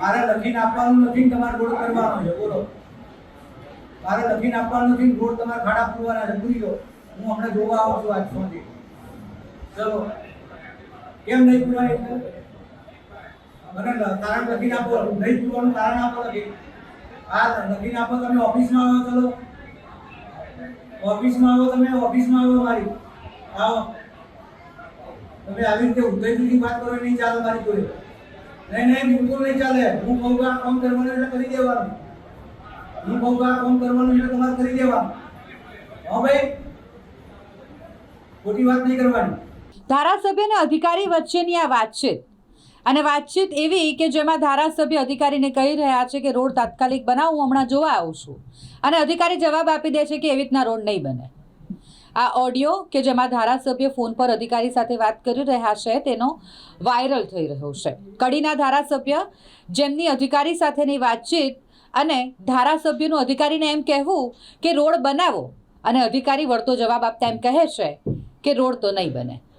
મારે લખીને આપવાનું નથી ને તમારે રોડ કરવાનો છે, બોલો. મારે લખીને આપવાનું નથી, રોડ તમારે ખાડા પૂરવાના છે, પૂરી દો. હું હમણાં જોવા આવું છું આજ સુધી. ચલો, કેમ નહીં પૂરવાય? મને કારણ લખીને આપો, નહીં પૂરવાનું કારણ આપો. લખીને આપો. તમે ઓફિસમાં આવો, ચલો ઓફિસમાં આવો, તમે ઓફિસમાં આવો મારી. આવો, તમે આવી રીતે ઉદય સુધી વાત કરો, નહીં ચાલે મારી જોડે. નહીં, બિલકુલ નહીં ચાલે. હું કહું કે આ કામ કરવાનું એટલે કરી દેવાનું. હું કહું કે આ કામ કરવાનું એટલે તમારે કરી દેવાનું. હા ભાઈ, ખોટી વાત નહીં કરવાની. ધારાસભ્ય અને અધિકારી વચ્ચેની આ વાતચીત અને વાતચીત એવી કે જેમાં ધારાસભ્ય અધિકારીને કહી રહ્યા છે કે રોડ તાત્કાલિક બનાવો, હું હમણાં જોવા આવું છું, અને અધિકારી જવાબ આપી દે છે કે એવી રીતના રોડ નહીં બને. આ ઓડિયો કે જેમાં ધારાસભ્ય ફોન પર અધિકારી સાથે વાત કરી રહ્યા છે તેનો વાયરલ થઈ રહ્યો છે. કડીના ધારાસભ્ય જેમની અધિકારી સાથેની વાતચીત અને ધારાસભ્યનું અધિકારીને એમ કહેવું કે રોડ બનાવો, અને અધિકારી વળતો જવાબ આપતા એમ કહે છે કે રોડ તો નહીં બને.